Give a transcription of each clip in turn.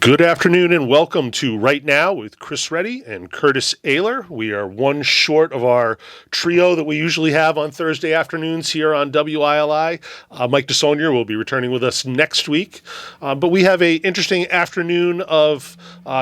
Good afternoon and welcome to Right Now with Chris Reddy and Curtis Ayler. We are one short of our trio that we usually have on Thursday afternoons here on WILI. Mike DeSaunier will be returning with us next week. But we have an interesting afternoon of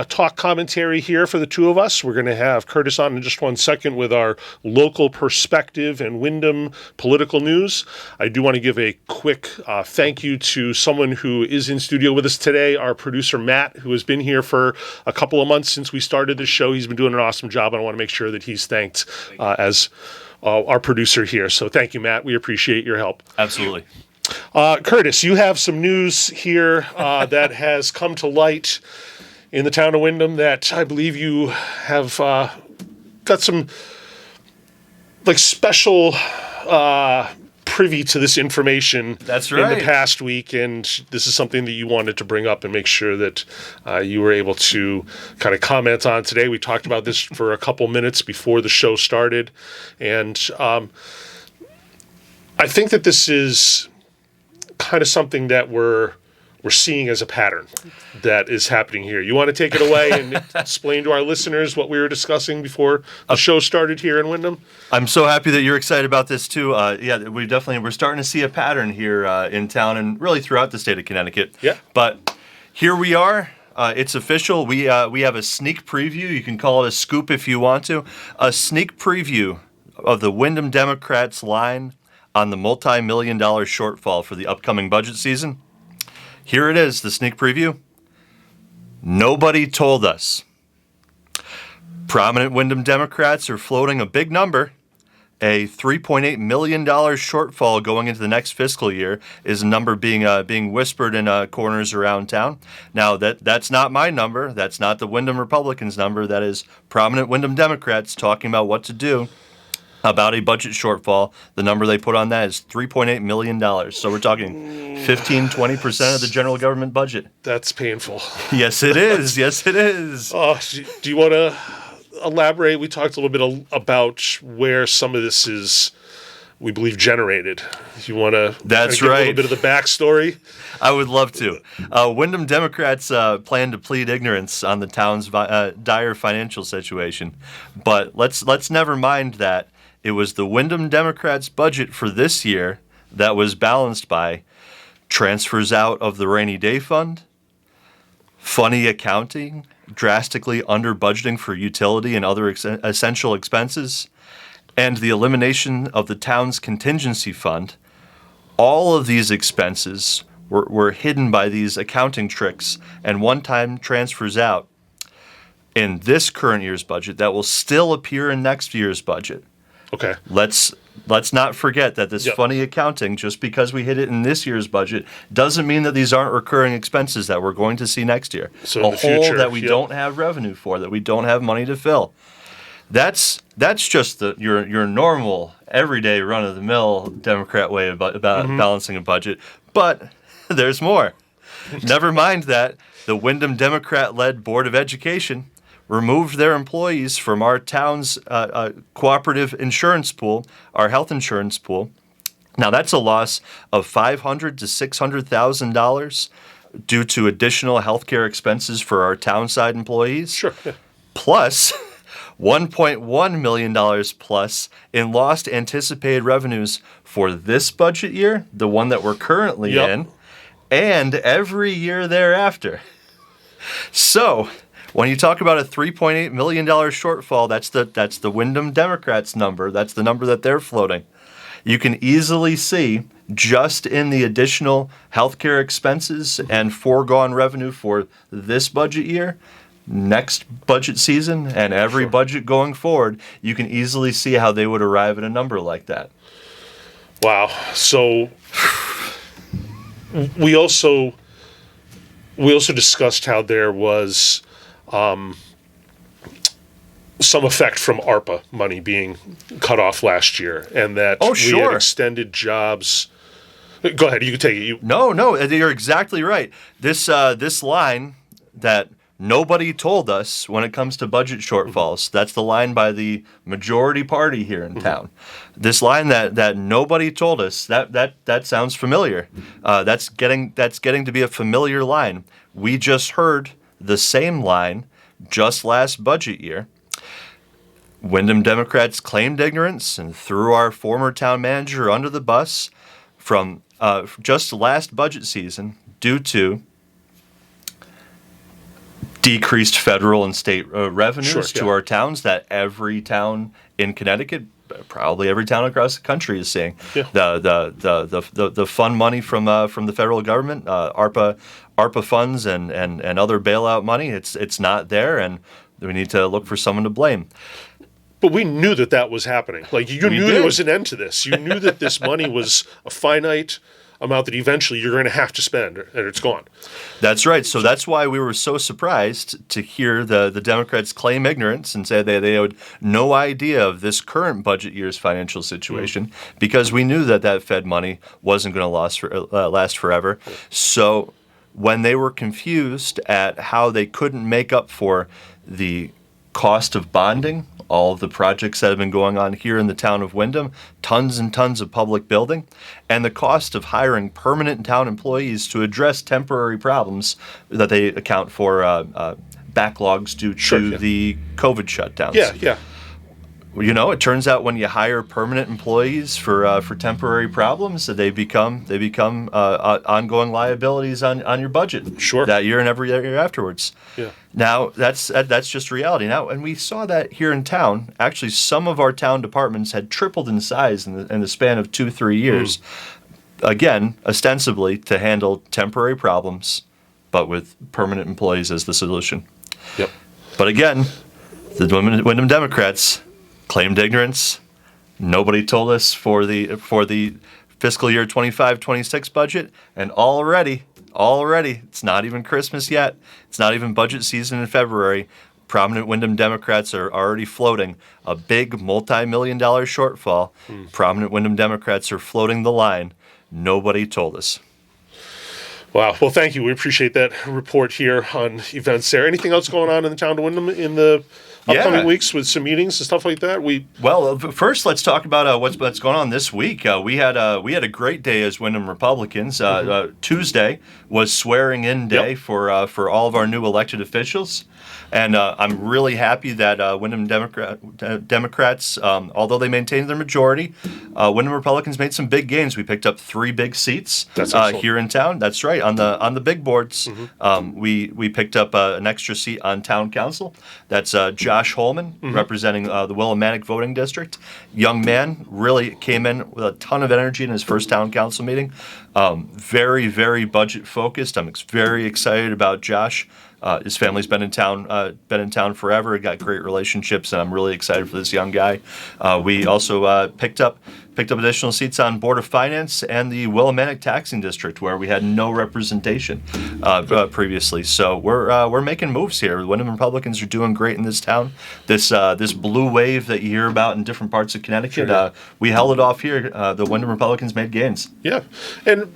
talk commentary here for the two of us. We're going to have Curtis on in just 1 second with our local perspective and Windham political news. I do want to give a quick thank you to someone who is in studio with us today, our producer Matt, who has been here for a couple of months since we started this show. He's been doing an awesome job, and I want to make sure that he's thanked as our producer here. So thank you, Matt. We appreciate your help. Absolutely. Curtis, you have some news here that has come to light in the town of Windham that I believe you have got some special privy to this information. That's right. In the past week, and this is something that you wanted to bring up and make sure that you were able to kind of comment on today. We talked about this for a couple minutes before the show started, and I think that this is kind of something that we're seeing as a pattern that is happening here. You want to take it away and explain to our listeners what we were discussing before the show started here in Windham? I'm so happy that you're excited about this too. We're starting to see a pattern here in town and really throughout the state of Connecticut. Yeah. But here we are. It's official. We have a sneak preview. You can call it a scoop if you want to. A sneak preview of the Windham Democrats' line on the multi-million-dollar shortfall for the upcoming budget season. Here it is, the sneak preview. Nobody told us. Prominent Windham Democrats are floating a big number. A $3.8 million shortfall going into the next fiscal year is a number being whispered in corners around town. Now, that's not my number. That's not the Windham Republicans' number. That is prominent Windham Democrats talking about what to do about a budget shortfall. The number they put on that is $3.8 million. So we're talking 15-20% of the general government budget. That's painful. Yes, it is. Yes, it is. Do you want to elaborate? We talked a little bit about where some of this is, we believe, generated. You want to That's give right. a little bit of the backstory? I would love to. Windham Democrats plan to plead ignorance on the town's dire financial situation. But let's never mind that. It was the Windham Democrats' budget for this year that was balanced by transfers out of the rainy day fund, funny accounting, drastically under budgeting for utility and other essential expenses, and the elimination of the town's contingency fund. All of these expenses were hidden by these accounting tricks and one-time transfers out in this current year's budget that will still appear in next year's budget. Okay. Let's not forget that this funny accounting, just because we hit it in this year's budget, doesn't mean that these aren't recurring expenses that we're going to see next year. So a hole that we don't have revenue for, that we don't have money to fill. That's just your normal, everyday, run-of-the-mill Democrat way about balancing a budget. But there's more. Never mind that the Windham Democrat-led Board of Education removed their employees from our town's cooperative insurance pool, our health insurance pool. Now, that's a loss of $500,000 to $600,000 due to additional health care expenses for our townside employees. Sure. Yeah. Plus $1.1 million plus in lost anticipated revenues for this budget year, the one that we're currently in, and every year thereafter. So, when you talk about a $3.8 million shortfall, that's the Windham Democrats number. That's the number that they're floating. You can easily see, just in the additional healthcare expenses and foregone revenue for this budget year, next budget season, and every budget going forward, you can easily see how they would arrive at a number like that. Wow. So we also discussed how there was some effect from ARPA money being cut off last year, and that we had extended jobs. Go ahead, you can take it. No, you're exactly right. This line that nobody told us when it comes to budget shortfalls. That's the line by the majority party here in town. This line that nobody told us, that sounds familiar. That's getting to be a familiar line. We just heard the same line just last budget year. Windham Democrats claimed ignorance and threw our former town manager under the bus from just last budget season due to decreased federal and state revenues to our towns that every town in Connecticut, probably every town across the country, is seeing. Yeah. The fund money from the federal government, ARPA funds and other bailout money, it's not there, and we need to look for someone to blame. But we knew that was happening. Like, you knew there was an end to this. You knew that this money was a finite amount that eventually you're going to have to spend, and it's gone. That's right. So that's why we were so surprised to hear the Democrats claim ignorance and say they had no idea of this current budget year's financial situation, because we knew that Fed money wasn't going to last forever. So when they were confused at how they couldn't make up for the cost of bonding, all of the projects that have been going on here in the town of Windham, tons and tons of public building, and the cost of hiring permanent town employees to address temporary problems that they account for backlogs due to the COVID shutdowns. Yeah. You know, it turns out when you hire permanent employees for temporary problems, that they become ongoing liabilities on your budget. That year and every year afterwards. Yeah. Now that's just reality now, and we saw that here in town. Actually, some of our town departments had tripled in size in the span of 2-3 years. Again, ostensibly to handle temporary problems, but with permanent employees as the solution. Yep. But again, the Windham Democrats claimed ignorance. Nobody told us for the fiscal year 25-26 budget, and already, it's not even Christmas yet. It's not even budget season in February. Prominent Windham Democrats are already floating a big multi-million-dollar shortfall. Prominent Windham Democrats are floating the line. Nobody told us. Wow. Well, thank you. We appreciate that report here on events there. Anything else going on in the town of Windham in the upcoming weeks with some meetings and stuff like that? First, let's talk about what's going on this week. We had a great day as Windham Republicans. Tuesday was swearing-in day for all of our new elected officials. And I'm really happy that Windham Democrats, although they maintained their majority, Windham Republicans made some big gains. We picked up 3 big seats here in town. That's right, on the big boards. We picked up an extra seat on town council. That's Josh Holman, representing the Willimantic voting district. Young man, really came in with a ton of energy in his first town council meeting. Very, very budget focused. I'm very excited about Josh. His family's been in town forever. Got great relationships, and I'm really excited for this young guy. We also picked up additional seats on Board of Finance and the Willimantic Taxing District, where we had no representation previously. So we're making moves here. The Windham Republicans are doing great in this town. This blue wave that you hear about in different parts of Connecticut, we held it off here. The Windham Republicans made gains. Yeah, and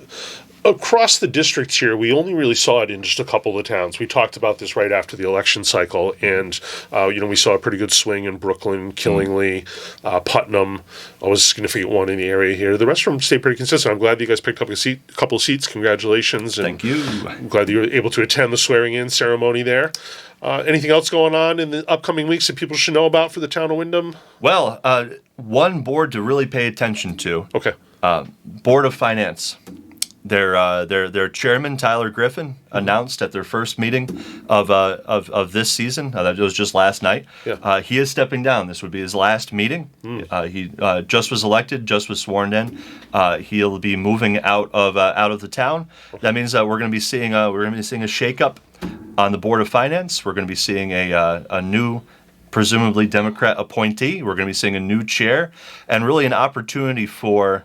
across the districts here, we only really saw it in just a couple of towns. We talked about this right after the election cycle, and we saw a pretty good swing in Brooklyn, Killingly, Putnam. I was a significant one in the area here. The rest of them stayed pretty consistent. I'm glad that you guys picked up a couple of seats. Congratulations. And thank you. I'm glad that you were able to attend the swearing-in ceremony there. Anything else going on in the upcoming weeks that people should know about for the town of Windham? Well, one board to really pay attention to. Okay. Board of Finance. Their chairman, Tyler Griffin, announced at their first meeting of this season, that was just last night, he is stepping down. This would be his last meeting. He just was elected, just was sworn in. He'll be moving out of the town. That means that we're going to be seeing a shakeup on the Board of Finance. We're going to be seeing a new, presumably Democrat appointee. We're going to be seeing a new chair, and really an opportunity for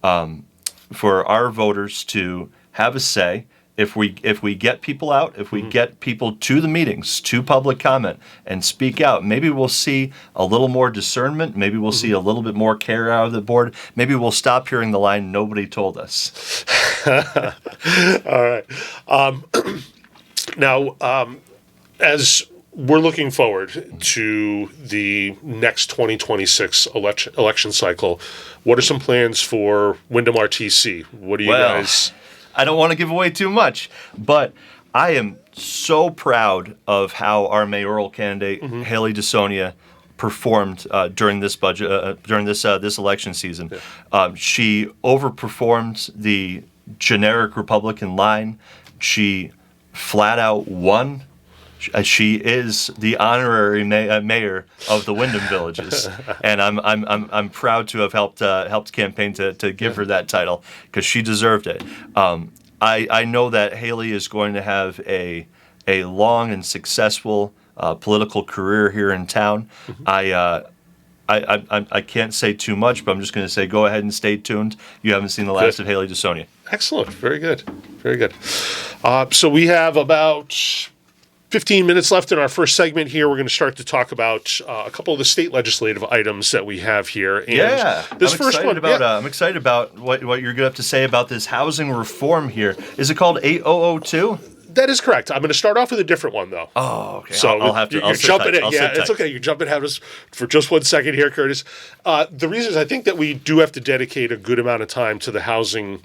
our voters to have a say. If we get people out, if we get people to the meetings, to public comment, and speak out, maybe we'll see a little more discernment. Maybe we'll see a little bit more care out of the board. Maybe we'll stop hearing the line, "Nobody told us." All right. Now, as we're looking forward to the next 2026 election cycle, what are some plans for Wyndham RTC? What do you Well, guys? I don't want to give away too much, but I am so proud of how our mayoral candidate Haley DeSonia performed during this this election season. She overperformed the generic Republican line. She flat out won. She is the honorary mayor of the Wyndham Villages, and I'm proud to have helped campaign to give her that title because she deserved it. I know that Haley is going to have a long and successful political career here in town. I can't say too much, but I'm just going to say go ahead and stay tuned. You haven't seen the last of Haley DeSonia. Excellent. Very good. Very good. So we have about 15 minutes left in our first segment here. We're going to start to talk about a couple of the state legislative items that we have here. And I'm excited about what you're going to have to say about this housing reform here. Is it called 8002? That is correct. I'm going to start off with a different one, though. Oh, okay. So I'll have to. You're jumping in. Yeah, it's okay. You're jumping ahead of us for just 1 second here, Curtis. The reason is I think that we do have to dedicate a good amount of time to the housing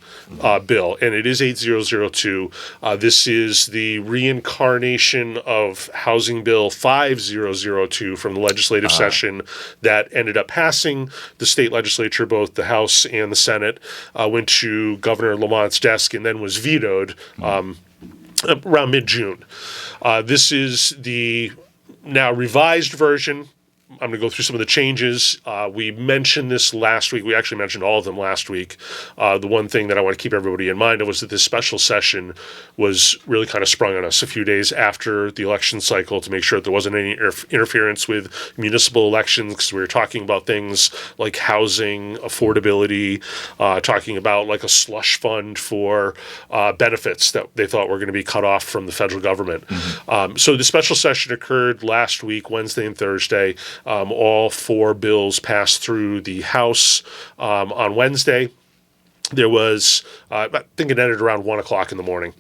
bill, and it is 8002. This is the reincarnation of Housing Bill 5002 from the legislative session that ended up passing the state legislature, both the House and the Senate, went to Governor Lamont's desk and then was vetoed. Around mid-June. This is the now revised version. I'm going to go through some of the changes. We mentioned this last week. We actually mentioned all of them last week. The one thing that I want to keep everybody in mind of was that this special session was really kind of sprung on us a few days after the election cycle to make sure that there wasn't any interference with municipal elections, because we were talking about things like housing, affordability, talking about like a slush fund for benefits that they thought were going to be cut off from the federal government. So the special session occurred last week, Wednesday and Thursday. All four bills passed through the House on Wednesday. There was, I think it ended around 1 o'clock in the morning.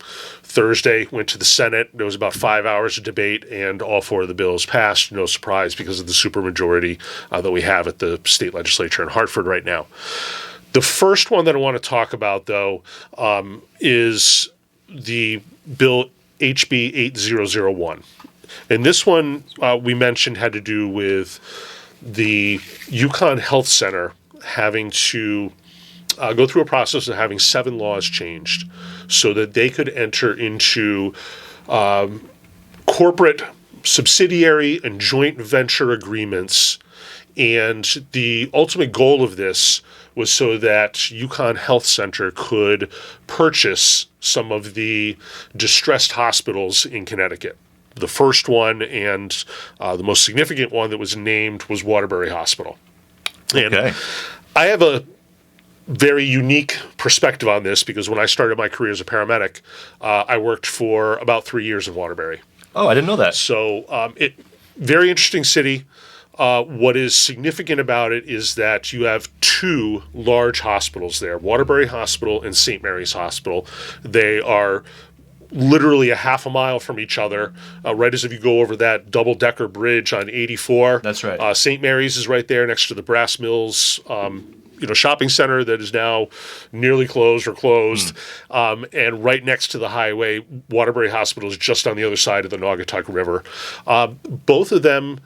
Thursday went to the Senate. There was about 5 hours of debate, and all four of the bills passed. No surprise because of the supermajority that we have at the state legislature in Hartford right now. The first one that I want to talk about, though, is the bill HB 8001. And this one we mentioned had to do with the UConn Health Center having to go through a process of having 7 laws changed so that they could enter into corporate subsidiary and joint venture agreements. And the ultimate goal of this was so that UConn Health Center could purchase some of the distressed hospitals in Connecticut. The first one and the most significant one that was named was Waterbury Hospital. And Okay. I have a very unique perspective on this because when I started my career as a paramedic, I worked for about 3 years in Waterbury. Oh, I didn't know that. So very interesting city. What is significant about it is that you have 2 large hospitals there, Waterbury Hospital and St. Mary's Hospital. They are literally a half a mile from each other, right as if you go over that double-decker bridge on 84. That's right. St. Mary's is right there next to the Brass Mills shopping center that is now nearly closed or closed. And right next to the highway, Waterbury Hospital is just on the other side of the Naugatuck River. Both of them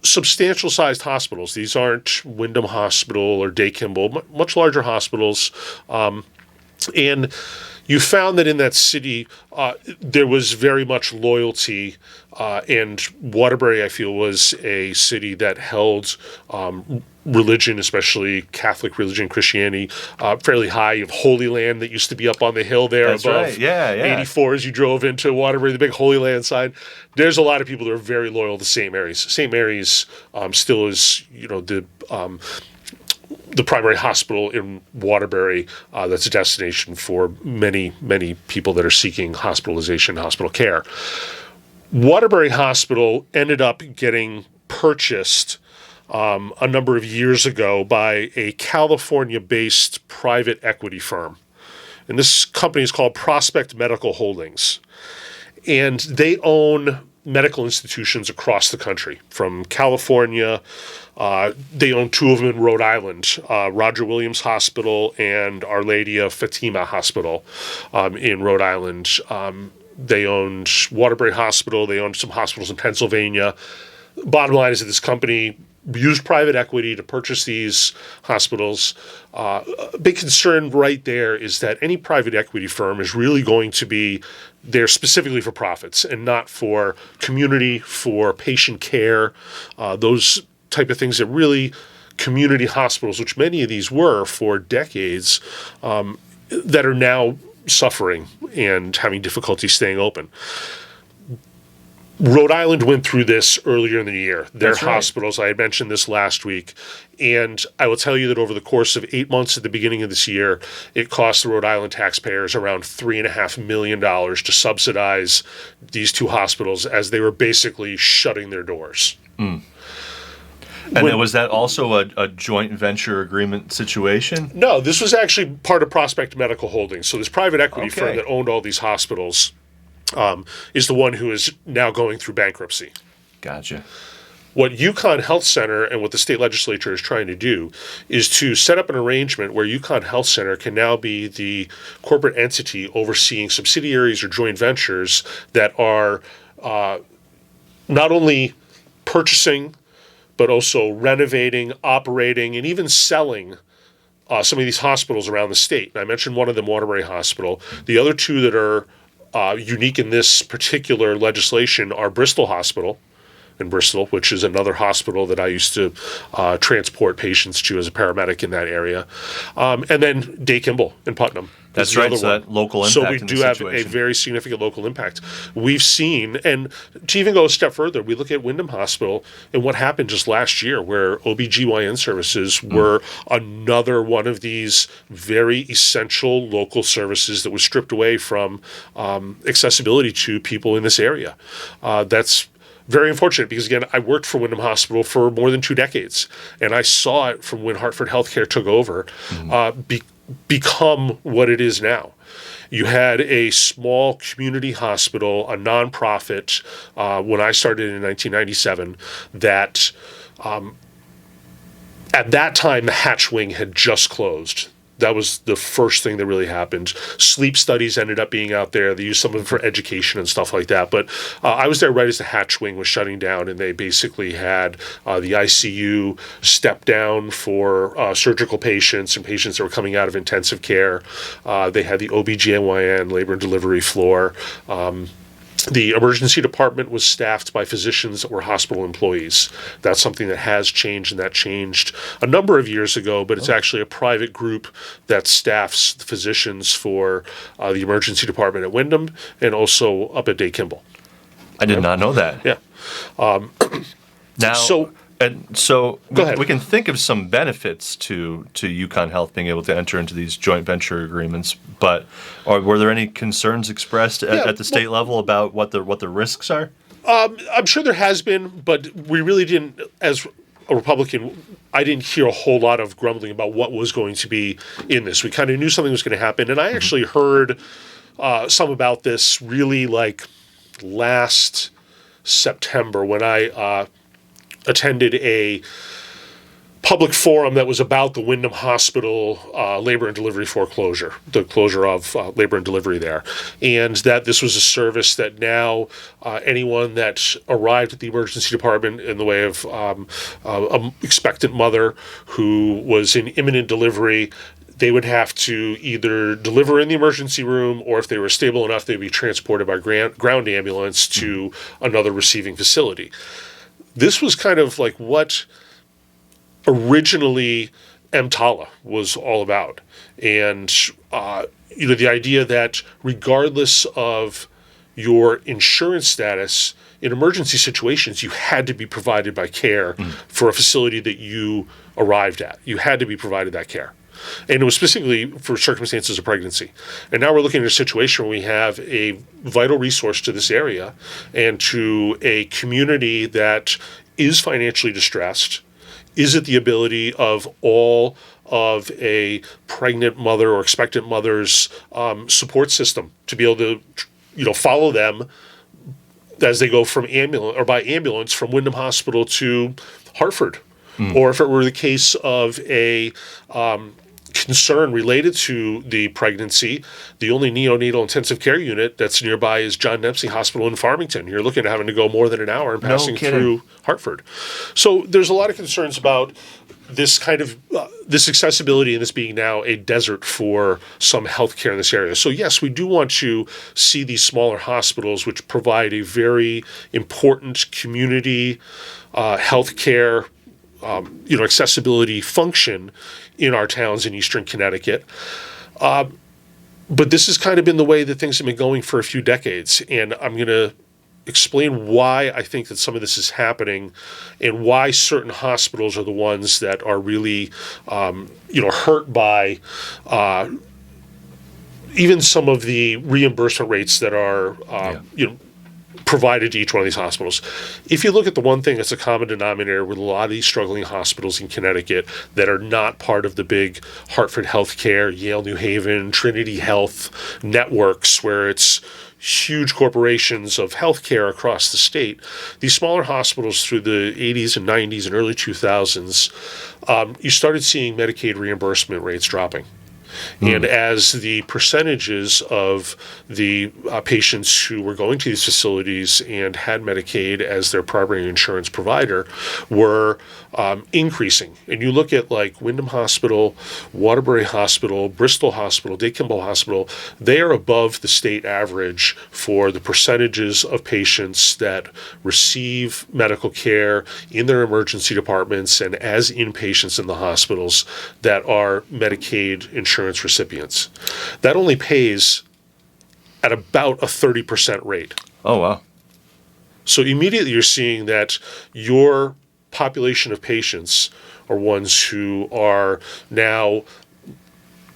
substantial-sized hospitals. These aren't Wyndham Hospital or Day Kimball, much larger hospitals. And you found that in that city, there was very much loyalty, and Waterbury, I feel, was a city that held religion, especially Catholic religion, Christianity, fairly high. You have Holy Land that used to be up on the hill there That's above right. Yeah. 84 as you drove into Waterbury, the big Holy Land sign. There's a lot of people that are very loyal to St. Mary's. St. Mary's still is, the primary hospital in Waterbury that's a destination for many, many people that are seeking hospitalization, hospital care. Waterbury Hospital ended up getting purchased a number of years ago by a California-based private equity firm. And this company is called Prospect Medical Holdings. And they own medical institutions across the country, from California. They own two of them in Rhode Island, Roger Williams Hospital and Our Lady of Fatima Hospital in Rhode Island. They owned Waterbury Hospital. They owned some hospitals in Pennsylvania. Bottom line is that this company used private equity to purchase these hospitals. A big concern right there is that any private equity firm is really going to be there specifically for profits and not for community, for patient care, those type of things that really community hospitals, which many of these were for decades, that are now suffering and having difficulty staying open. Rhode Island went through this earlier in the year. Their That's right. hospitals, I had mentioned this last week, and I will tell you that over the course of 8 months at the beginning of this year, it cost the Rhode Island taxpayers around $3.5 million to subsidize these two hospitals as they were basically shutting their doors. And then was that also a joint venture agreement situation? No, this was actually part of Prospect Medical Holdings. So this private equity firm Okay. that owned all these hospitals is the one who is now going through bankruptcy. Gotcha. What Yukon Health Center and what the state legislature is trying to do is to set up an arrangement where Yukon Health Center can now be the corporate entity overseeing subsidiaries or joint ventures that are not only purchasing, but also renovating, operating, and even selling some of these hospitals around the state. And I mentioned one of them, Waterbury Hospital. The other two that are unique in this particular legislation are Bristol Hospital in Bristol, which is another hospital that I used to transport patients to as a paramedic in that area, and then Day Kimball in Putnam. That's is the right, other so one. that local So we impact in do the have a situation. very significant local impact. We've seen, and to even go a step further, we look at Windham Hospital and what happened just last year where OBGYN services were another one of these very essential local services that was stripped away from accessibility to people in this area. That's very unfortunate because, again, I worked for Windham Hospital for more than 2 decades, and I saw it from when Hartford Healthcare took over become what it is now. You had a small community hospital, a nonprofit, when I started in 1997, that at that time the Hatch Wing had just closed. That was the first thing that really happened. Sleep studies ended up being out there. They used some of them for education and stuff like that. But I was there right as the Hatch Wing was shutting down, and they basically had the ICU step down for surgical patients and patients that were coming out of intensive care. They had the OBGYN, labor and delivery floor. The emergency department was staffed by physicians that were hospital employees. That's something that has changed, and that changed a number of years ago, but it's actually a private group that staffs the physicians for the emergency department at Windham and also up at Day Kimball. I did not know that. Yeah. Now, So- so Go ahead. we can think of some benefits to Yukon Health being able to enter into these joint venture agreements, but were there any concerns expressed at the state level about what the risks are? I'm sure there has been, but we really didn't, as a Republican, I didn't hear a whole lot of grumbling about what was going to be in this. We kind of knew something was going to happen, and I actually heard some about this really like last September when I attended a public forum that was about the Windham Hospital labor and delivery foreclosure, the closure of labor and delivery there, and that this was a service that now anyone that arrived at the emergency department in the way of an expectant mother who was in imminent delivery, they would have to either deliver in the emergency room, or if they were stable enough, they'd be transported by ground ambulance to another receiving facility. This was kind of like what originally EMTALA was all about. And, the idea that regardless of your insurance status, in emergency situations, you had to be provided by care for a facility that you arrived at. You had to be provided that care. And it was specifically for circumstances of pregnancy. And now we're looking at a situation where we have a vital resource to this area and to a community that is financially distressed. Is it the ability of all of a pregnant mother or expectant mother's support system to be able to, follow them as they go from ambulance or by ambulance from Wyndham Hospital to Hartford. Or if it were the case of a concern related to the pregnancy, the only neonatal intensive care unit that's nearby is John Dempsey Hospital in Farmington. You're looking at having to go more than an hour and passing through Hartford. So there's a lot of concerns about this kind of this accessibility and this being now a desert for some healthcare in this area. So yes, we do want to see these smaller hospitals, which provide a very important community healthcare accessibility function in our towns in Eastern Connecticut. But this has kind of been the way that things have been going for a few decades, and I'm going to explain why I think that some of this is happening and why certain hospitals are the ones that are really, hurt by even some of the reimbursement rates that are, provided to each one of these hospitals. If you look at the one thing that's a common denominator with a lot of these struggling hospitals in Connecticut that are not part of the big Hartford Healthcare, Yale New Haven, Trinity Health networks where it's huge corporations of healthcare across the state, these smaller hospitals through the 80s and 90s and early 2000s, you started seeing Medicaid reimbursement rates dropping. And as the percentages of the patients who were going to these facilities and had Medicaid as their primary insurance provider were increasing. And you look at like Wyndham Hospital, Waterbury Hospital, Bristol Hospital, Day Kimball Hospital, they are above the state average for the percentages of patients that receive medical care in their emergency departments and as inpatients in the hospitals that are Medicaid insurance recipients. That only pays at about a 30% rate. Oh, wow. So immediately you're seeing that your population of patients are ones who are now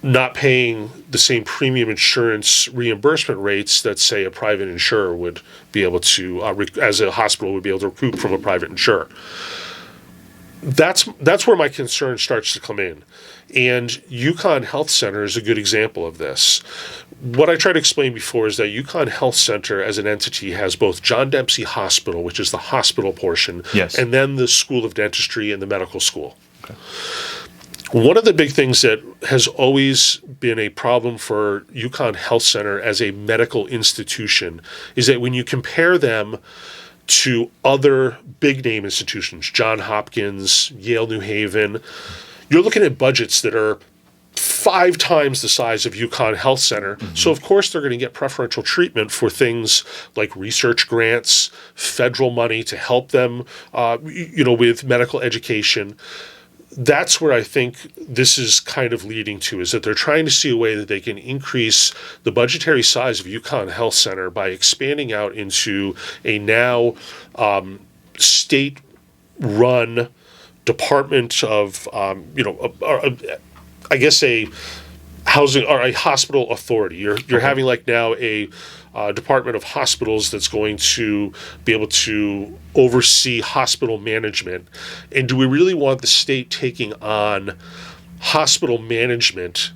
not paying the same premium insurance reimbursement rates that, say, a private insurer would be able to, as a hospital would be able to recoup from a private insurer. That's where my concern starts to come in. And UConn Health Center is a good example of this. What I tried to explain before is that UConn Health Center as an entity has both John Dempsey Hospital, which is the hospital portion, yes, and then the School of Dentistry and the medical school. Okay. One of the big things that has always been a problem for UConn Health Center as a medical institution is that when you compare them to other big name institutions, Johns Hopkins, Yale New Haven, you're looking at budgets that are 5 times the size of UConn Health Center. Mm-hmm. So of course they're going to get preferential treatment for things like research grants, federal money to help them, with medical education. That's where I think this is kind of leading to, is that they're trying to see a way that they can increase the budgetary size of UConn Health Center by expanding out into a now state-run department of, I guess a housing or a hospital authority. You're having like now a Department of Hospitals that's going to be able to oversee hospital management. And do we really want the state taking on hospital management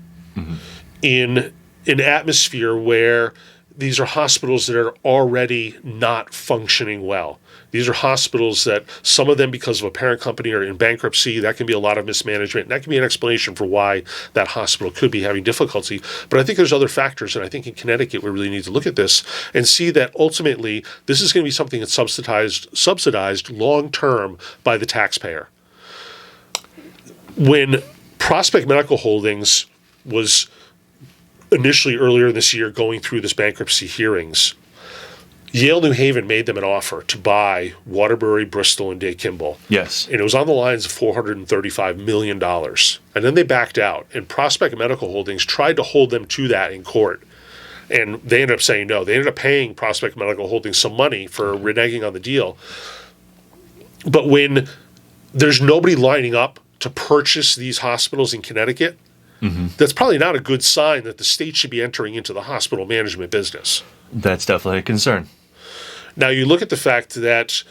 in an atmosphere where these are hospitals that are already not functioning well? These are hospitals that some of them, because of a parent company, are in bankruptcy. That can be a lot of mismanagement. And that can be an explanation for why that hospital could be having difficulty. But I think there's other factors, and I think in Connecticut we really need to look at this and see that ultimately this is going to be something that's subsidized long-term by the taxpayer. When Prospect Medical Holdings was initially earlier this year going through this bankruptcy hearings, Yale New Haven made them an offer to buy Waterbury, Bristol, and Day Kimball. Yes. And it was on the lines of $435 million. And then they backed out. And Prospect Medical Holdings tried to hold them to that in court. And they ended up saying no. They ended up paying Prospect Medical Holdings some money for reneging on the deal. But when there's nobody lining up to purchase these hospitals in Connecticut, that's probably not a good sign that the state should be entering into the hospital management business. That's definitely a concern. Now, you look at the fact that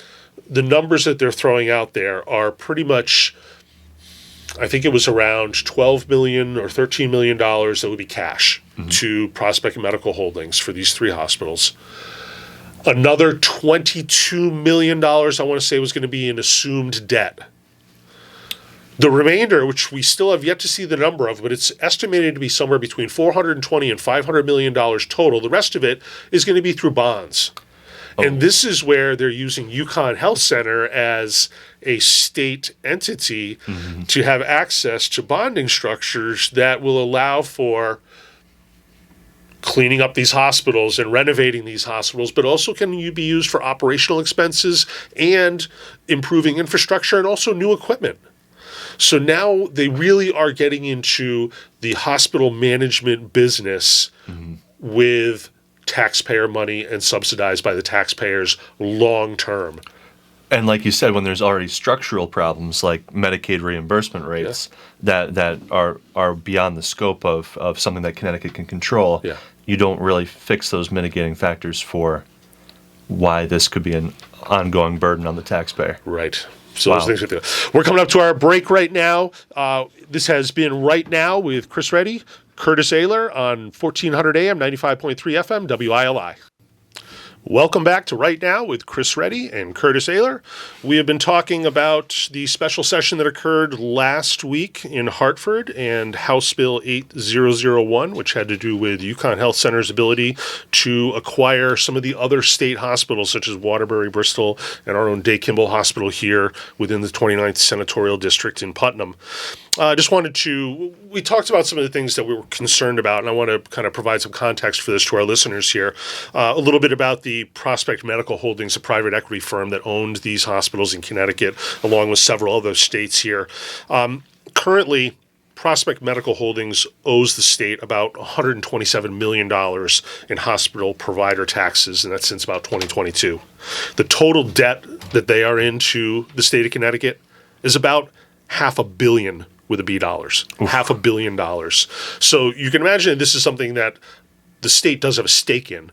the numbers that they're throwing out there are pretty much, I think it was around $12 million or $13 million that would be cash to Prospect Medical Holdings for these 3 hospitals. Another $22 million, I want to say, was going to be in assumed debt. The remainder, which we still have yet to see the number of, but it's estimated to be somewhere between $420 and $500 million total. The rest of it is going to be through bonds. And this is where they're using UConn Health Center as a state entity to have access to bonding structures that will allow for cleaning up these hospitals and renovating these hospitals, but also can be used for operational expenses and improving infrastructure and also new equipment. So now they really are getting into the hospital management business with taxpayer money and subsidized by the taxpayers long term. And like you said, when there's already structural problems like Medicaid reimbursement rates that are beyond the scope of something that Connecticut can control, you don't really fix those mitigating factors for why this could be an ongoing burden on the taxpayer. Right. So those things we're coming up to our break right now. This has been Right Now with Chris Reddy, Curtis Ayler on 1400 AM, 95.3 FM, WILI. Welcome back to Right Now with Chris Reddy and Curtis Ayler. We have been talking about the special session that occurred last week in Hartford and House Bill 8001, which had to do with UConn Health Center's ability to acquire some of the other state hospitals, such as Waterbury, Bristol, and our own Day Kimball Hospital here within the 29th Senatorial District in Putnam. We talked about some of the things that we were concerned about, and I want to kind of provide some context for this to our listeners here. A little bit about the Prospect Medical Holdings, a private equity firm that owned these hospitals in Connecticut, along with several other states here. Currently, Prospect Medical Holdings owes the state about $127 million in hospital provider taxes, and that's since about 2022. The total debt that they are into the state of Connecticut is about $500 million with a B dollars. $500 million. So you can imagine this is something that the state does have a stake in,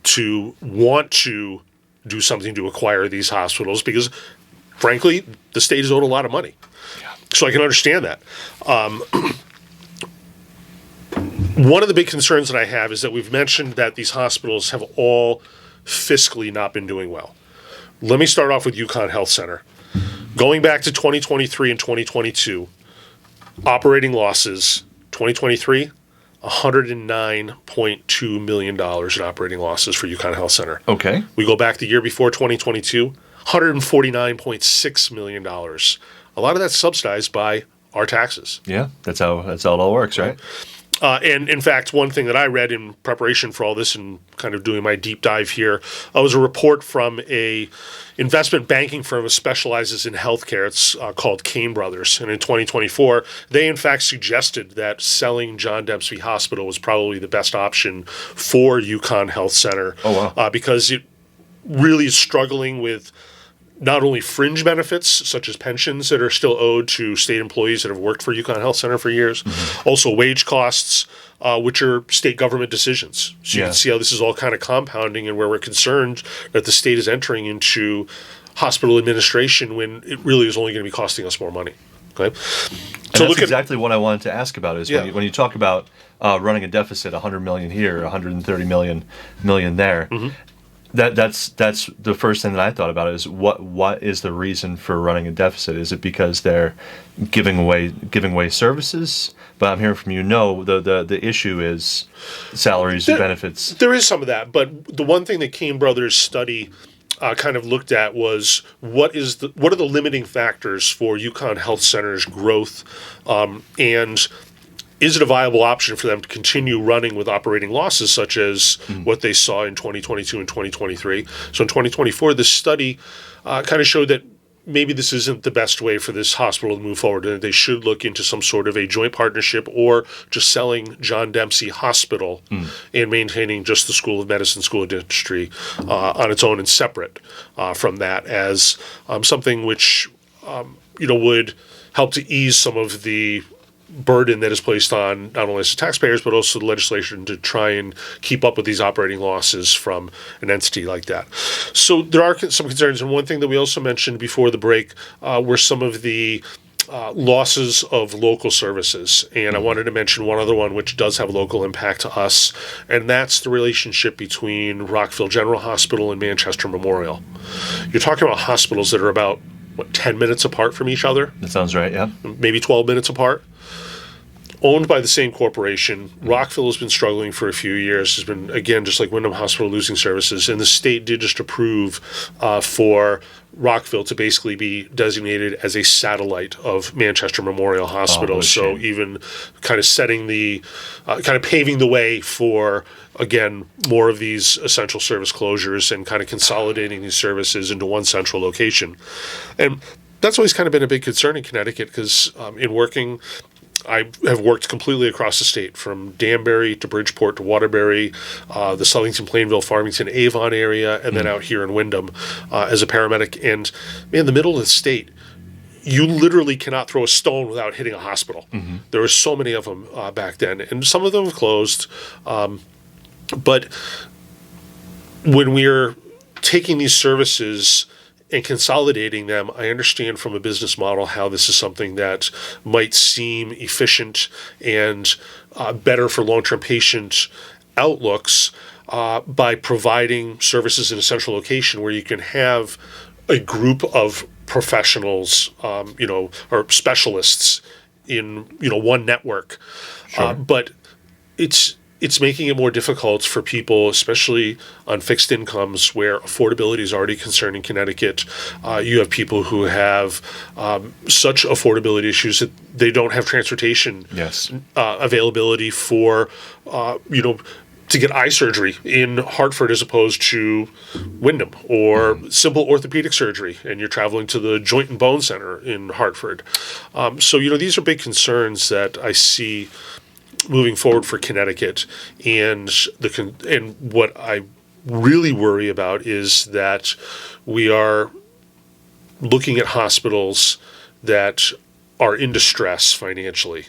to want to do something to acquire these hospitals because, frankly, the state is owed a lot of money. So I can understand that. One of the big concerns that I have is that we've mentioned that these hospitals have all fiscally not been doing well. Let me start off with UConn Health Center. Going back to 2023 and 2022, operating losses, 2023, $109.2 million in operating losses for UConn Health Center. Okay. We go back the year before 2022, $149.6 million. A lot of that's subsidized by our taxes. Yeah, that's how it all works, right? And in fact, one thing that I read in preparation for all this and kind of doing my deep dive here was a report from a investment banking firm that specializes in healthcare. It's called Cain Brothers. And in 2024, they in fact suggested that selling John Dempsey Hospital was probably the best option for UConn Health Center. Oh, wow. Because it really is struggling with not only fringe benefits, such as pensions that are still owed to state employees that have worked for UConn Health Center for years, also wage costs, which are state government decisions. So you can see how this is all kind of compounding and where we're concerned that the state is entering into hospital administration when it really is only going to be costing us more money. Okay, so that's exactly what I wanted to ask about is when you talk about running a deficit, $100 million here, $130 million there. That's the first thing that I thought about is what is the reason for running a deficit? Is it because they're giving away services? But I'm hearing from you, no, the issue is salaries, benefits. There is some of that, but the one thing that Cain Brothers study kind of looked at was what are the limiting factors for UConn Health Center's growth, and is it a viable option for them to continue running with operating losses such as what they saw in 2022 and 2023? So in 2024, this study kind of showed that maybe this isn't the best way for this hospital to move forward, and they should look into some sort of a joint partnership or just selling John Dempsey Hospital and maintaining just the School of Medicine, School of Dentistry on its own and separate from that as something which would help to ease some of the burden that is placed on not only the taxpayers but also the legislation to try and keep up with these operating losses from an entity like that. So there are some concerns, and one thing that we also mentioned before the break were some of the losses of local services. And I wanted to mention one other one which does have local impact to us, and that's the relationship between Rockville General Hospital and Manchester Memorial. You're talking about hospitals that are about, 10 minutes apart from each other? That sounds right, yeah. Maybe 12 minutes apart. Owned by the same corporation. Rockville has been struggling for a few years. Has been, again, just like Windham Hospital, losing services. And the state did just approve for Rockville to basically be designated as a satellite of Manchester Memorial Hospital. So even kind of setting the, kind of paving the way for, again, more of these essential service closures and kind of consolidating these services into one central location. And that's always kind of been a big concern in Connecticut because in working, I have worked completely across the state, from Danbury to Bridgeport to Waterbury, the Southington, Plainville, Farmington, Avon area, and then out here in Windham as a paramedic. And in the middle of the state, you literally cannot throw a stone without hitting a hospital. There were so many of them back then, and some of them have closed. But when we're taking these services and consolidating them, I understand from a business model how this is something that might seem efficient and better for long-term patient outlooks by providing services in a central location where you can have a group of professionals, or specialists in, one network. Sure. But it's making it more difficult for people, especially on fixed incomes, where affordability is already a concern in Connecticut. You have people who have such affordability issues that they don't have transportation availability for, to get eye surgery in Hartford as opposed to Windham, or simple orthopedic surgery, and you're traveling to the Joint and Bone Center in Hartford. So these are big concerns that I see moving forward for Connecticut, and what I really worry about is that we are looking at hospitals that are in distress financially,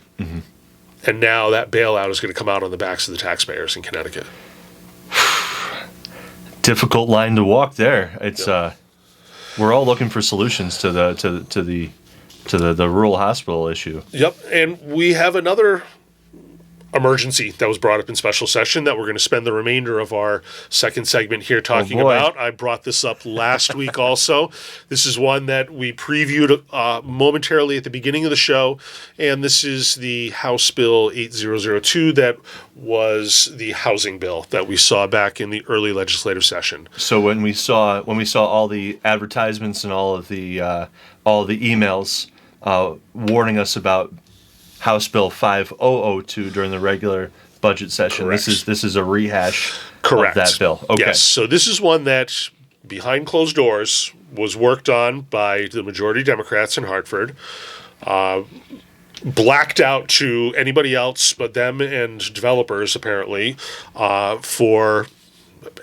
and now that bailout is going to come out on the backs of the taxpayers in Connecticut. Difficult line to walk there. It's we're all looking for solutions to the rural hospital issue. Yep, and we have another emergency that was brought up in special session that we're going to spend the remainder of our second segment here talking about. I brought this up last week also. This is one that we previewed momentarily at the beginning of the show, and this is the House Bill 8002 that was the housing bill that we saw back in the early legislative session. So when we saw all the advertisements and all the emails warning us about House Bill 5002 during the regular budget session. Correct. This is a rehash Correct. of that bill. Okay. Yes. So this is one that, behind closed doors, was worked on by the majority Democrats in Hartford, blacked out to anybody else but them and developers, apparently, for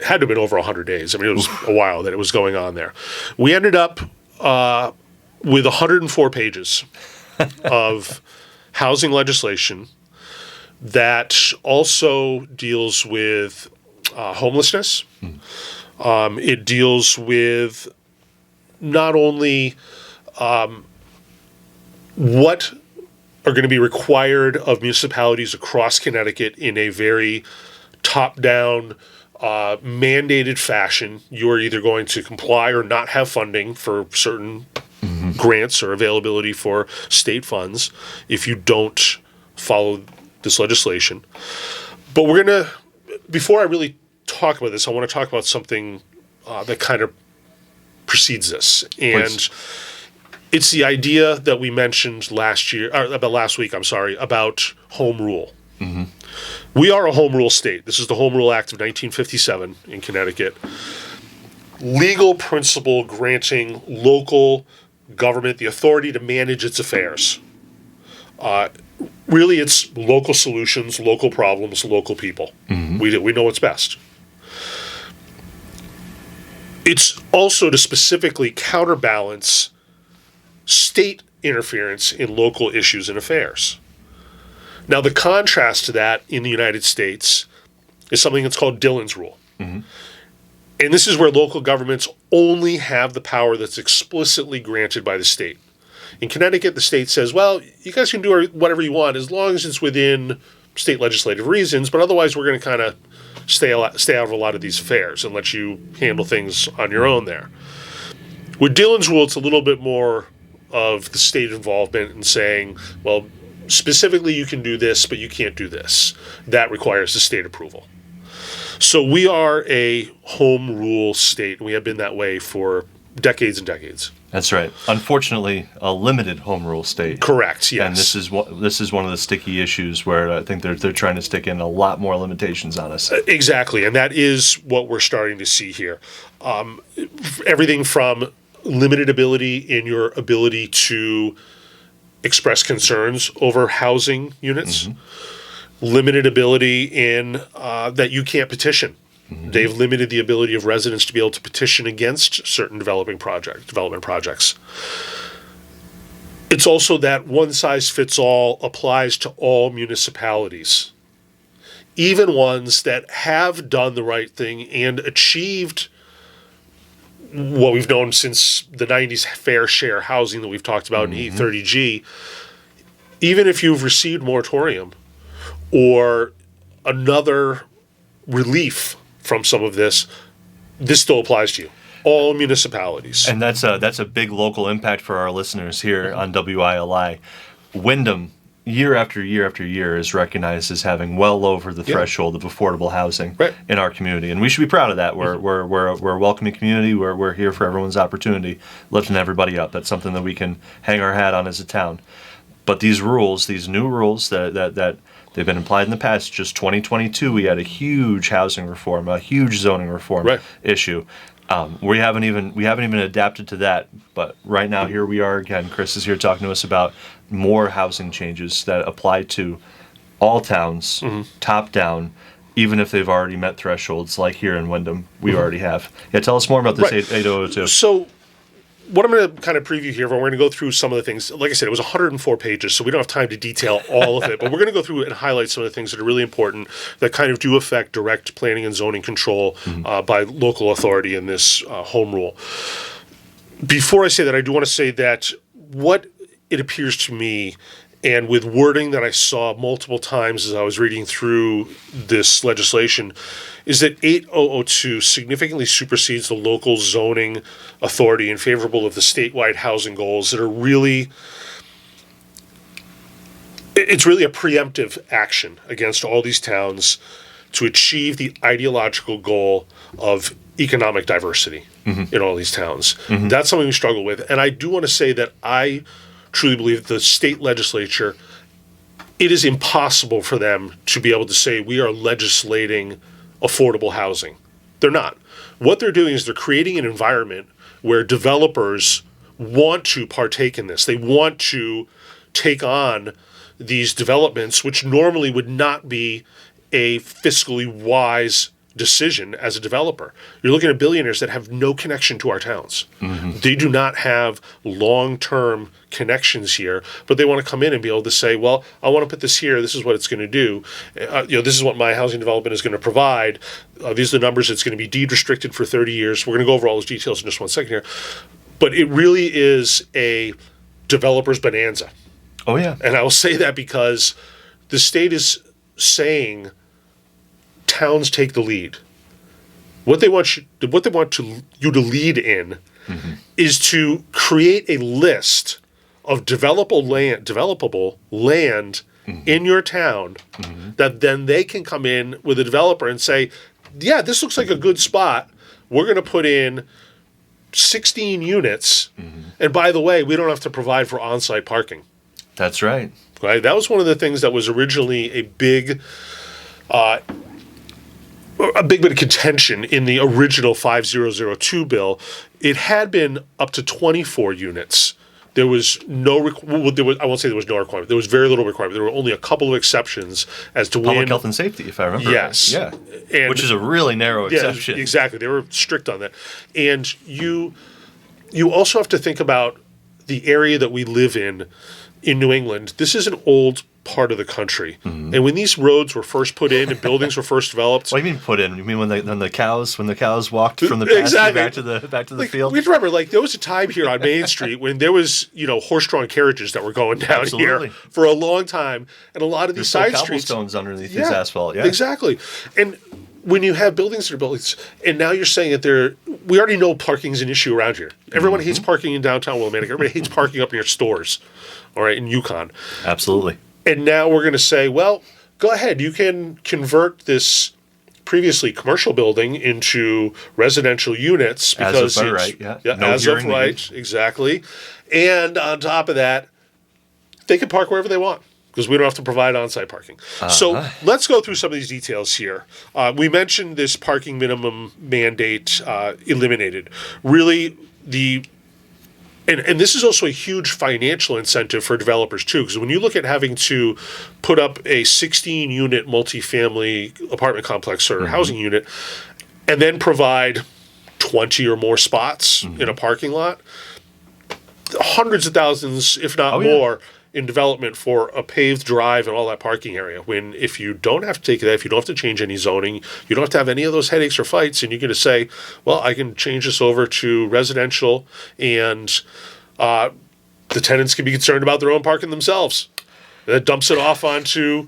had to have been over 100 days. I mean, it was a while that it was going on there. We ended up with 104 pages of housing legislation that also deals with homelessness. It deals with not only what are going to be required of municipalities across Connecticut in a very top-down, mandated fashion. You are either going to comply or not have funding for certain grants or availability for state funds if you don't follow this legislation. But we're going to, before I really talk about this, I want to talk about something that kind of precedes this. And Please. It's the idea that we mentioned last week, about home rule. We are a home rule state. This is the Home Rule Act of 1957 in Connecticut. Legal principle granting local government the authority to manage its affairs. Really, it's local solutions, local problems, local people. We know what's best. It's also to specifically counterbalance state interference in local issues and affairs. Now, the contrast to that in the United States is something that's called Dillon's Rule. And this is where local governments only have the power that's explicitly granted by the state. In Connecticut, the state says, well, you guys can do whatever you want as long as it's within state legislative reasons, but otherwise we're going to kind of stay out of a lot of these affairs and let you handle things on your own there. With Dillon's rule, it's a little bit more of the state involvement and saying, well, specifically you can do this, but you can't do this. That requires the state approval. So we are a home rule state, and we have been that way for decades and decades. That's right. Unfortunately, a limited home rule state. Correct. Yes. And this is one of the sticky issues where I think they're trying to stick in a lot more limitations on us. Exactly, and that is what we're starting to see here. Everything from limited ability in your ability to express concerns over housing units, limited ability in that you can't petition. They've limited the ability of residents to be able to petition against certain development projects. It's also that one size fits all applies to all municipalities, even ones that have done the right thing and achieved what we've known since the 90s fair share housing that we've talked about in E30G. Even if you've received moratorium or another relief from some of this still applies to you. All municipalities. And that's a big local impact for our listeners here on WILI. Wyndham, year after year after year, is recognized as having well over the threshold of affordable housing in our community, and we should be proud of that. We're a welcoming community. We're here for everyone's opportunity, lifting everybody up. That's something that we can hang our hat on as a town. But these rules, these new rules that they've been applied in the past, just 2022, we had a huge housing reform, a huge zoning reform issue. We haven't even adapted to that. But right now, here we are again. Chris is here talking to us about more housing changes that apply to all towns, top down, even if they've already met thresholds, like here in Wyndham, we already have. Yeah, tell us more about this 8002. So what I'm going to kind of preview here, we're going to go through some of the things. Like I said, it was 104 pages, so we don't have time to detail all of it. But we're going to go through and highlight some of the things that are really important that kind of do affect direct planning and zoning control by local authority in this home rule. Before I say that, I do want to say that what it appears to me, and with wording that I saw multiple times as I was reading through this legislation, is that 8002 significantly supersedes the local zoning authority in favorable of the statewide housing goals that are really, it's really a preemptive action against all these towns to achieve the ideological goal of economic diversity in all these towns. That's something we struggle with. And I do want to say that I truly believe that the state legislature, it is impossible for them to be able to say we are legislating affordable housing. They're not. What they're doing is they're creating an environment where developers want to partake in this. They want to take on these developments, which normally would not be a fiscally wise decision as a developer. You're looking at billionaires that have no connection to our towns. They do not have long-term connections here, but they want to come in and be able to say, well, I want to put this here. This is what it's going to do. This is what my housing development is going to provide. These are the numbers. It's going to be deed restricted for 30 years. We're going to go over all those details in just one second here. But it really is a developer's bonanza. Oh, yeah. And I will say that because the state is saying towns take the lead. What they want you to lead in is to create a list of developable land in your town that then they can come in with a developer and say, yeah, this looks like a good spot. We're going to put in 16 units. And by the way, we don't have to provide for on-site parking. That's right. Right? That was one of the things that was originally a big bit of contention in the original 5002 bill. It had been up to 24 units. There was no I won't say there was no requirement. There was very little requirement. There were only a couple of exceptions as to Public health and safety, if I remember. Yes. Yeah. And which is a really narrow exception. Exactly. They were strict on that. And you also have to think about the area that we live in New England. This is an old part of the country. And when these roads were first put in and buildings were first developed, What do you mean put in? You mean when the cows walked from the pasture Exactly. back to the like, field? we have to remember, like, there was a time here on Main Street when there was, horse-drawn carriages that were going down Absolutely. here for a long time, and a lot of these There's side still streets, cobblestones underneath this asphalt. Yeah, exactly. And when you have buildings that are built, and now you're saying that we already know parking's an issue around here. Everyone hates parking in downtown Willimantic. Everybody hates parking up near stores, all right, in Yukon. absolutely. And now we're going to say, well, go ahead. You can convert this previously commercial building into residential units because As of right, yeah. No as of hearing right, exactly. And on top of that, they can park wherever they want because we don't have to provide on-site parking. So let's go through some of these details here. We mentioned this parking minimum mandate eliminated. Really, and this is also a huge financial incentive for developers too, because when you look at having to put up a 16-unit multifamily apartment complex or housing unit, and then provide 20 or more spots in a parking lot, hundreds of thousands, if not more, in development for a paved drive and all that parking area. When if you don't have to take that, if you don't have to change any zoning, you don't have to have any of those headaches or fights, and you're going to say, well, I can change this over to residential, and the tenants can be concerned about their own parking themselves. That dumps it off onto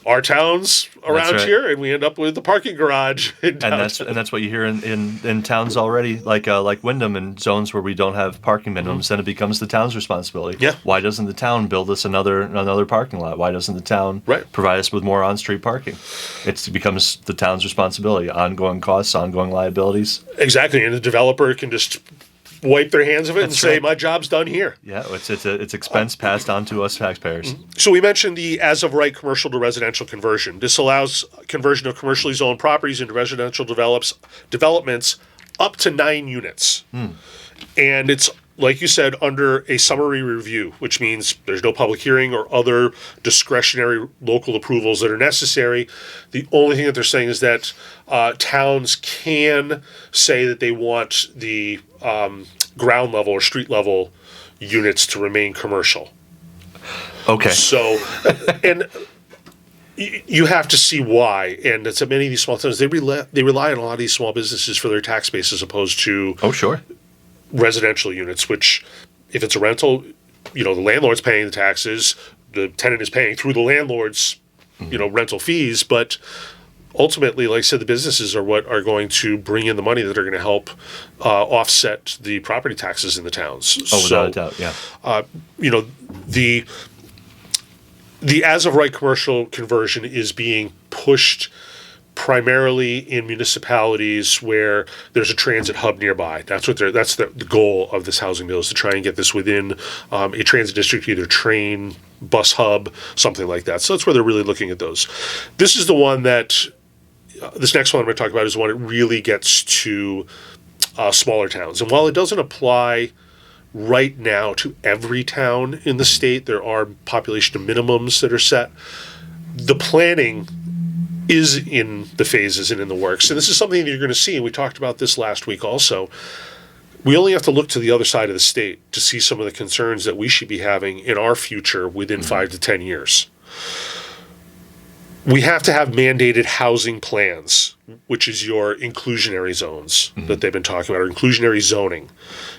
our towns around right. here, and we end up with the parking garage in And downtown. that's what you hear in towns already, like Wyndham and zones where we don't have parking minimums. Then it becomes the town's responsibility. Yeah. Why doesn't the town build us another parking lot? Why doesn't the town Right. provide us with more on-street parking? It becomes the town's responsibility. Ongoing costs, ongoing liabilities. Exactly, and the developer can just wipe their hands of it and That's say, right. my job's done here. Yeah, it's expense passed on to us taxpayers. So we mentioned the as-of-right commercial to residential conversion. This allows conversion of commercially zoned properties into residential developments up to 9 units. And it's, like you said, under a summary review, which means there's no public hearing or other discretionary local approvals that are necessary. The only thing that they're saying is that towns can say that they want the ground level or street level units to remain commercial. Okay. So, and you have to see why. And it's many of these small towns, they rely on a lot of these small businesses for their tax base as opposed to Oh, sure. residential units, which if it's a rental, the landlord's paying the taxes, the tenant is paying through the landlord's, rental fees. But ultimately, like I said, the businesses are what are going to bring in the money that are going to help offset the property taxes in the towns. Oh, without a doubt, yeah. The as-of-right commercial conversion is being pushed primarily in municipalities where there's a transit hub nearby. That's the goal of this housing bill, is to try and get this within a transit district, either train, bus hub, something like that. So that's where they're really looking at those. This is the one that this next one I'm going to talk about is the one that really gets to smaller towns. And while it doesn't apply right now to every town in the state, there are population minimums that are set. The planning is in the phases and in the works. And this is something that you're going to see, and we talked about this last week also. We only have to look to the other side of the state to see some of the concerns that we should be having in our future within 5 to 10 years. We have to have mandated housing plans, which is your inclusionary zones that they've been talking about, or inclusionary zoning.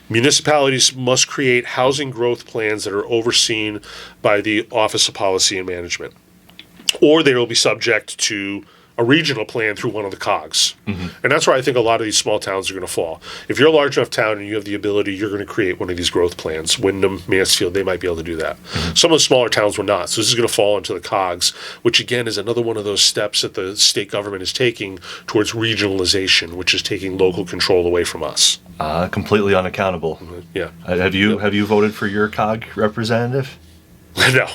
Municipalities must create housing growth plans that are overseen by the Office of Policy and Management, or they will be subject to a regional plan through one of the COGs. And that's where I think a lot of these small towns are going to fall. If you're a large enough town and you have the ability, you're going to create one of these growth plans. Wyndham, Mansfield, they might be able to do that. Some of the smaller towns will not. So this is going to fall into the COGs, which again is another one of those steps that the state government is taking towards regionalization, which is taking local control away from us. Completely unaccountable. Yeah. Have you voted for your COG representative? No.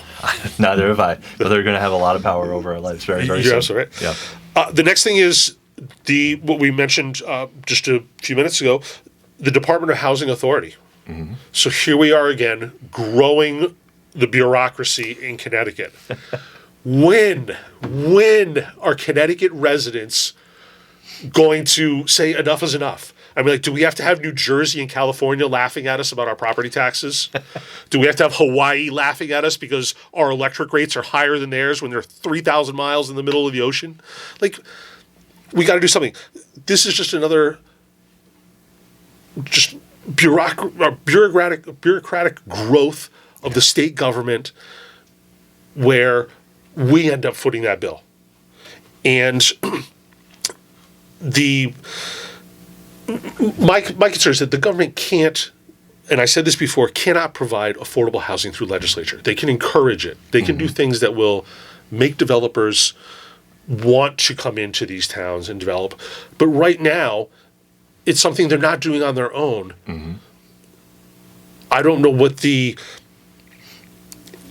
Neither have I. But they're going to have a lot of power over our lives very, very soon. You're absolutely right. Yeah. The next thing is what we mentioned just a few minutes ago, the Department of Housing Authority. So here we are again, growing the bureaucracy in Connecticut. When are Connecticut residents going to say enough is enough? I mean, like, do we have to have New Jersey and California laughing at us about our property taxes? Do we have to have Hawaii laughing at us because our electric rates are higher than theirs when they're 3,000 miles in the middle of the ocean? Like, we got to do something. This is just another bureaucratic growth of the state government where we end up footing that bill. And my concern is that the government can't, and I said this before, cannot provide affordable housing through legislature. They can encourage it. They can do things that will make developers want to come into these towns and develop. But right now, it's something they're not doing on their own. I don't know what the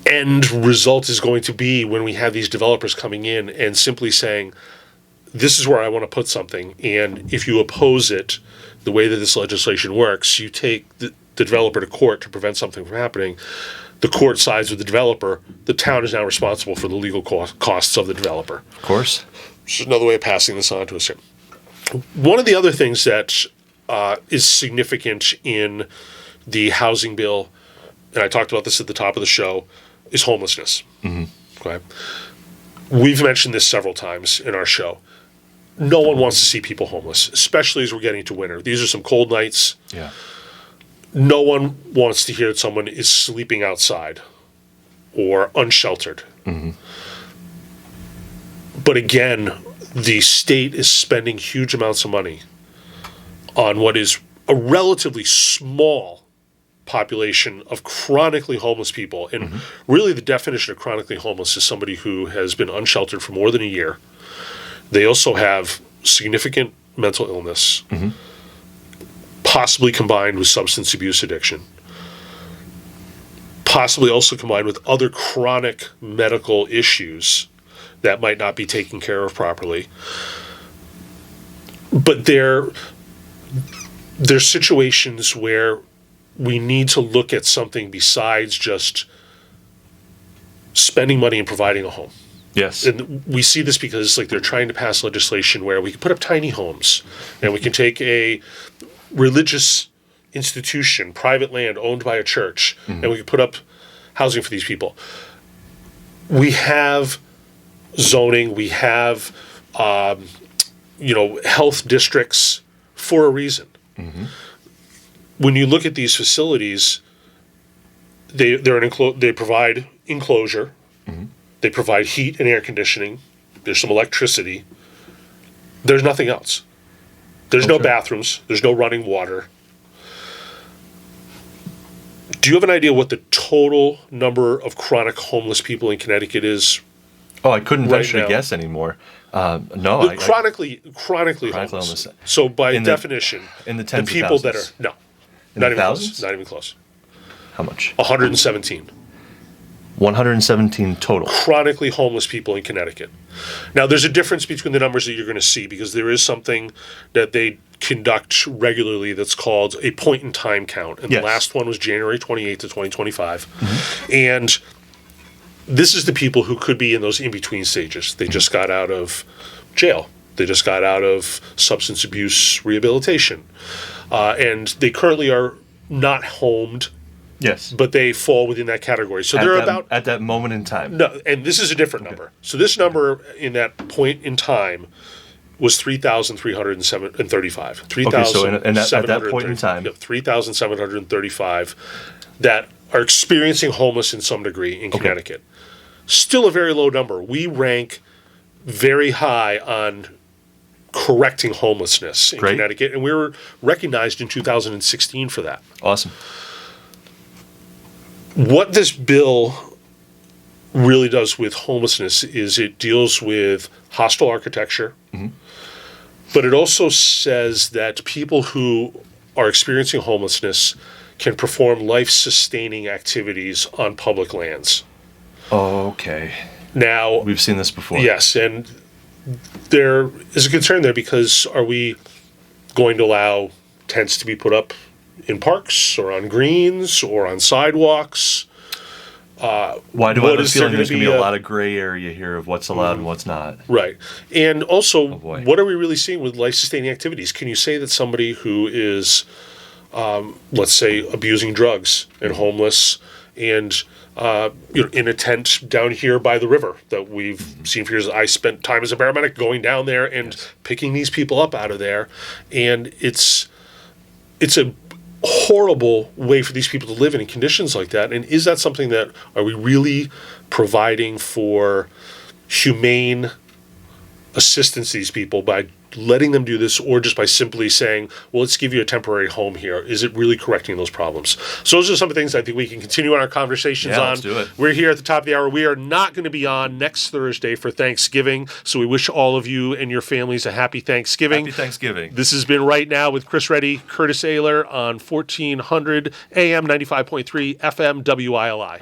end result is going to be when we have these developers coming in and simply saying, this is where I want to put something, and if you oppose it, the way that this legislation works, you take the developer to court to prevent something from happening. The court sides with the developer. The town is now responsible for the legal costs of the developer. Of course. It's another way of passing this on to us here. One of the other things that is significant in the housing bill, and I talked about this at the top of the show, is homelessness. Okay? We've mentioned this several times in our show. No one wants to see people homeless, especially as we're getting to winter. These are some cold nights. Yeah. No one wants to hear that someone is sleeping outside or unsheltered. But again, the state is spending huge amounts of money on what is a relatively small population of chronically homeless people. And really the definition of chronically homeless is somebody who has been unsheltered for more than a year. They also have significant mental illness, possibly combined with substance abuse addiction, possibly also combined with other chronic medical issues that might not be taken care of properly. But there's situations where we need to look at something besides just spending money and providing a home. Yes. And we see this because they're trying to pass legislation where we can put up tiny homes and we can take a religious institution, private land owned by a church, and we can put up housing for these people. We have zoning, we have health districts for a reason. When you look at these facilities, they provide enclosure. They provide heat and air conditioning. There's some electricity. There's nothing else. There's no bathrooms. There's no running water. Do you have an idea what the total number of chronic homeless people in Connecticut is? Oh, I couldn't Right venture to now. guess anymore. No. Chronically homeless. homeless. So by In the- definition, in the the tens of people that are thousands. no, In not the even thousands? close. Not even close. How much? 117 117 total. chronically homeless people in Connecticut. Now, there's a difference between the numbers that you're going to see because there is something that they conduct regularly that's called a point-in-time count. And Yes. the last one was January 28th to 2025. And this is the people who could be in those in-between stages. They just got out of jail. They just got out of substance abuse rehabilitation. And they currently are not homed, Yes. but they fall within that category. So they're about at that moment in time. no, and this is a different number. So this number in that point in time was 3,335. Okay, so at that point in time. 3,735 that are experiencing homeless in some degree in Connecticut. Still a very low number. We rank very high on correcting homelessness in Great. Connecticut, and we were recognized in 2016 for that. Awesome. What this bill really does with homelessness is it deals with hostile architecture, but it also says that people who are experiencing homelessness can perform life-sustaining activities on public lands. Okay. Now, We've seen this before. yes, and there is a concern there because are we going to allow tents to be put up in parks or on greens or on sidewalks? Why do I what have a is there feeling gonna there's going to be be a a- lot of gray area here of what's allowed and what's not? Right. And also, boy. what are we really seeing with life-sustaining activities? Can you say that somebody who is, let's say, abusing drugs and homeless and in a tent down here by the river that we've seen for years. I spent time as a paramedic going down there and picking these people up out of there, and it's a horrible way for these people to live in conditions like that. And is that something that are we really providing for humane assistance to these people by letting them do this, or just by simply saying, well, let's give you a temporary home here? Is it really correcting those problems? So those are some of the things I think we can continue on our conversations on. Let's do it. We're here at the top of the hour. We are not going to be on next Thursday for Thanksgiving, so we wish all of you and your families a happy Thanksgiving. Happy Thanksgiving. This has been Right Now with Chris Reddy, Curtis Ayler on 1400 AM 95.3 FM WILI.